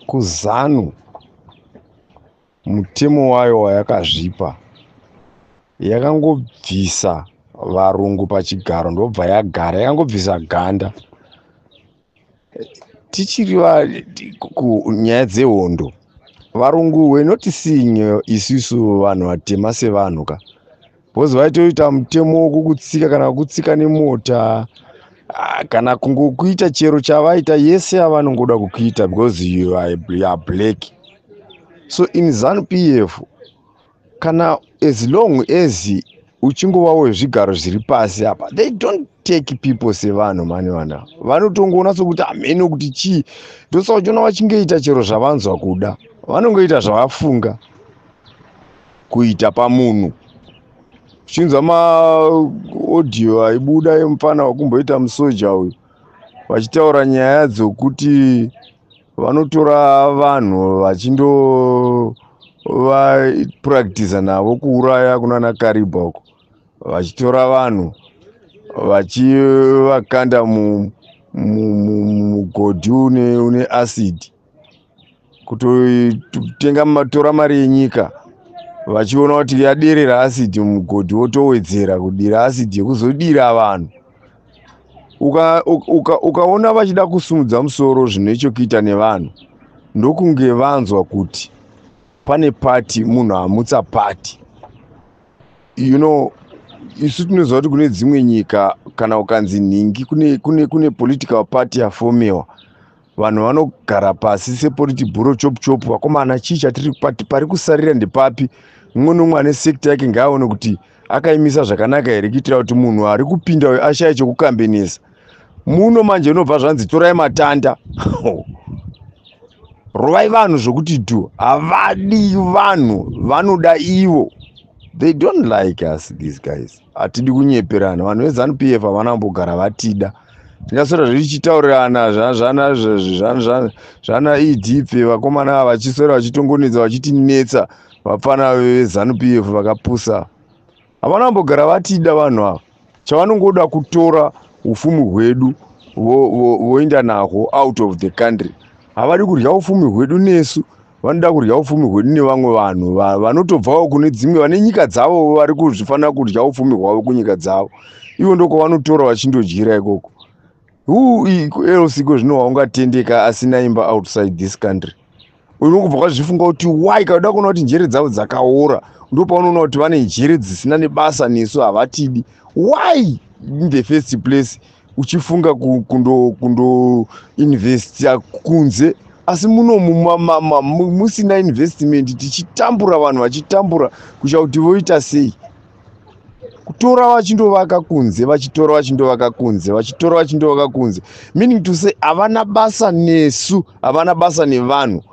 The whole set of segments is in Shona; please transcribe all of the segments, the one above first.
KuZANU mutemo wayo wayakazvipa yakangobvisa varungu pachigaro ndobva yagara, yakangobvisa ganda. Tichiri kunyaya dzehondo, varungu we're not seeing isusu vanhu vatema sevanhu ka, because vaitoita mutemo wokukutsika kana kukutsika nemota kana kungokuita chero chavaita yese avanongoda kukuita because you are black. So in ZANU-PF kana as long as uchingovawo zvigaro zviri pasi apa, they don't take people sevanhu mani vana vanotongoona sokuti amene kuti chii ndosaka uchiona vachingoita chero zvavanzwa kuda, vanongoita zvavafunga kuita pamunhu. Uchinzwa maaudio aibuda emufana wakumboita musoja uyu vachitaura nyaya dzokuti vanotora vanhu vachindovapuragitiza navo kuuraya kunana Kariba uko, vachitora vanhu vachivakanda mugodhi une acid, kutotenga matora mari yenyika vachiona kuti yaderera acid mugodhi wotowedzera kudira acid yekuzodira vanhu. Ukaona vachida kusumudza musoro zvine chokuita nevanhu, ndokunge vanzwa kuti pane pati munhu amutsa pati. You know, isu tinoziva kuti kune dzimwe nyika kana ukanzi nhingi kune political party yafomewa, vanhu vanogara pasi sepolitibhuro chopu chopu, vakomana chii chatiri pari kusarira ndepapi, mumwe nomwe ane sekta yake ngaaone kuti akaimisa zvakanaka here kuitira kuti munhu ari kupinda uyu ashaye chokukambenesa. Muno manje unobva zvanzi torai matanda rovai vanhu zvokuti tu havadi vanhu, vanoda ivo. They don't like us these guys. Hatidi kunyeperana, vanhu veZANU-PF havana kumbogara vatida. Tingasora zvichitaurirana zvana idhipe vakomana vachisora vachitongonedza vachitinetsa vapfana veZANU-PF vakapusa. Havana kumbogara vatida vanhu ava. Chavanongoda kutora ufumi hwedu voenda nahwo out of the country. Havadi kudya ufumi hwedu nesu, vanoda kudya ufumi hwedu nevamwe vanhu vanotobvawo kune dzimwe vane nyika dzavo vari kuzvifanira kudya ufumi hwavo kunyika dzavo. Ivo ndoko vanotora vachindodyira ikoko. Else iko zvino waungatendeka asina imba outside this country. Unongobva kwazvifunga kuti why kada kuona kuti njere dzavo dzakaora, ndopaunoona kuti vane njere dzisina nebasa nesu havatidi. Why in the first place uchifunga kundo investia kunze, asi munomu musina investment, tichitambura vanhu vachitambura kusha kuti voita sei. Kutora vachindovaka kunze, vachitora vachindovaka kunze, vachitora vachindovaka kunze, meaning to say havana basa nesu, havana basa nevanhu.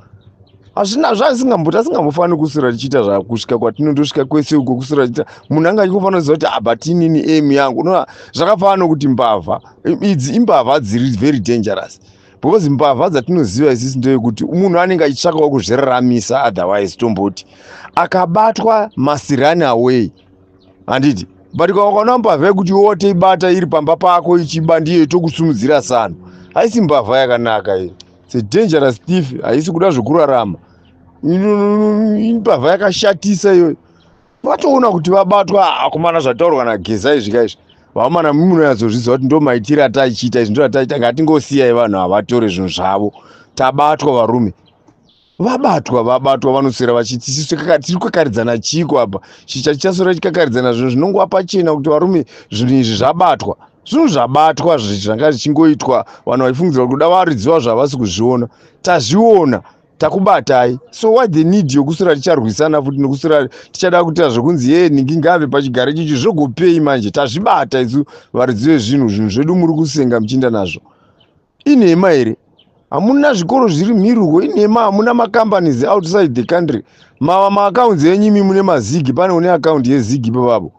Hazvina zvasingambofaniri kusura tichiita zvakusvika kwatinondosvika kwese uko kusura tichiita munhu anga achikofanira kuziva kuti abatinini aim yangu. Unoona zvakafanana nokuti mbavha idzi imbavha dziri very dangerous, because mbavha dzatinoziva isisi ndeyekuti munhu anenge achitsvakawo kuzviraramisa, otherwise tomboti akabatwa must run away, handiti. But ukaona mbavha yekuti woteibata iri pamba pako ichiba ndiyo tokusumudzira sanhu, haisi mbavha yakanaka iyi. It's a dangerous thief, haisi kuda zvokurarama. Mbavha yakashatisa iyoyo. Vatoona kuti vabatwa akomana zvataurwa naGeza izvika izvi, vakomana munoyatsozviziva kuti ndo maitiro ataichiita izvi, ndo ataiita, ngatingosiyai vanhu havatore zvinhu zvavo. Tabatwa varume, vabatwa vanoswera vachiti tiri kukakaridzana chiko apa, chichasora chikakaridzana zvinhu zvinongova pachena kuti varume zvinhu izvi zvabatwa. Zvinhu zvabatwa zvanga zvichingoitwa vanhu vaifungidzira kuti kuda varidziwa zvavasi kuzviona. Tazviona, takubatai. So what the need yokusura ticharwisana futi nokusura tichada kuita zvokunzi nhingi ngave pachigaro ichichi zvogopei manje. Tazvibata isu varidzi vezvinhu zvedu muri kusenga muchiinda nazvo. Inhema here? Hamuna zvikoro zviri mhiruko, inhema hamuna macompanies outside the country. Maaccounts enyimi mune mazigi, pane une account yezigi papapo.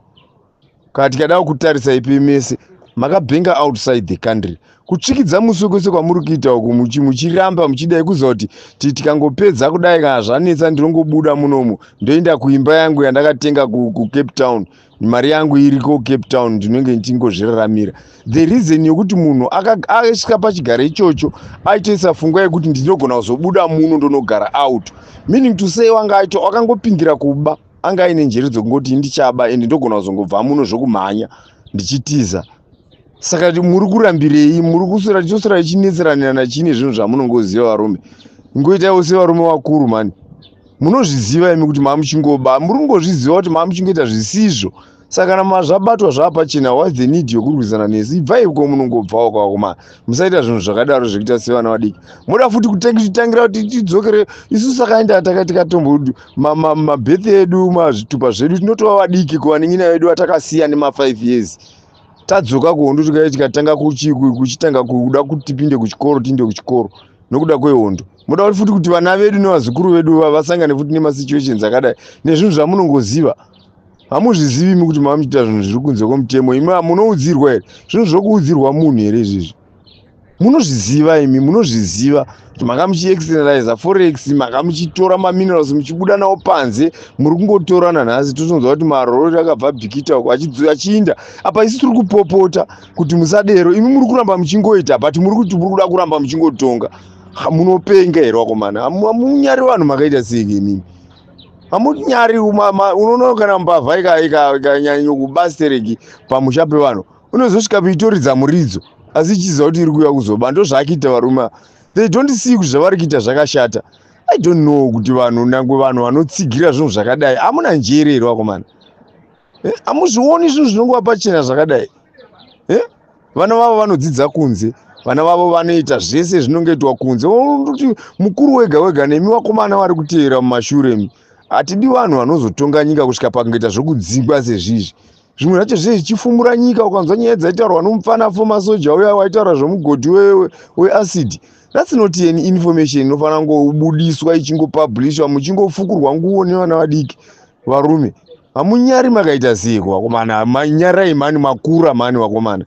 Kana tikada kutarisa ipi mese, makabhenga outside the country. Kutsvikidza musi kwese kwamuri kuita uku muchiramba muchidai kuziva kuti tikangopedza kudai kana zvanetsa ndinongobuda munomu ndoenda kuimba yangu yandakatenga kuCape Town, mari yangu iriko Cape Town, ndinenge ndichingozviraramira. The reason yokuti munhu akasvika pachigaro ichocho aitoisa pfungwa yekuti ndinogona kuzobuda muno ndonogara out, meaning to say wanga aito akangopingira kuba, anga aine njere dzokungoti ndichaba ende ndogona kuzongobva muno zvokumhanya ndichitiza. Saka muri kurambirei, muri kusura tichosura tichinetserana nachine zvinhu zvamunongoziva varume. Ngoitaiwo sevarume vakuru mani, munozviziva imi kuti mamuchingoba, muri kungozviziva kuti mamuchingoita zvisizvo. Saka kana mazvabatwa zvapachena, what's the need yokurwisana nesi? Ibvai uko munongobvawo kwako mani, musaita zvinhu zvakadaro zvekuita sevana vadiki. Muda futi kutangira kuti tidzokere isu. Sakaenda tikatombo mabirthday edu, mazvitupa zvedu tinotova vadiki kuvanin'ina vedu vatakasiya nema5 years. Tadzoka kuhondo tikatanga kuchitanga kuda kuti tipinde kuchikoro, tiende kuchikoro nokuda kwehondo. Muda futi kuti vana vedu nevazukuru vedu vasangane futi nemasituations akadai nezvinhu zvamunongoziva. Hamuzvizivi imi kuti mamuchita zvinhu zviri kunze kwemutemo. Imi munoudzirwa here zvinhu zvokuudzirwa munhu here izvizvi? Munozviziva imi, munozviziva kuti manga muchiexternalize forex, manga muchitora maminerals muchibuda nawo panze, muri kungotorana nhasi totonzwa kuti marori akabva bhikita uko achiinda. Apa isi tiri kupopota kuti musadero, imi muri kuramba muchingoita, but muri kuti muri kuda kuramba muchingotonga. Munopenga here wakomana? Hamunyari vanhu makaita seike imimi. Hamunyari, unoona kana mbavha ikanyanya kubastereki pamusha pevanhu, unozosvika peitoridza muridzo asi ichiziva kuti iri kuuya kuzoba. Ndozvaakaita varume. They don't see kuti zvavari kuita zvakashata. I don't know kuti vanhu nangwe vanhu vanotsigira zvinhu zvakadai hamuna njere here wakomana? Hamuzvioni zvinhu zvinongova pachena zvakadai? Vana vavo vanodzidza kunze, vana vavo vanoita zvese zvinongoitwa kunze. Kuti mukuru wega wega nemi wakomana vari kuteera mumashure. Hatidi vanhu vanozotonga nyika kusvika pakungoita zvokudzingwa sezvizvi. Zvimwe zvacho zvese zvichifumura nyika. Ukanzwa nyaya dzaitaurwa nomufana former soja uya waitaura zvomugodhi weacid, that's not any information inofanira kungobudiswa ichingopublishwa muchingofukurwa nguo nevana vadiki. Varume hamunyari makaita seiko wakomana? Manyarai mani, makura mani wakomana.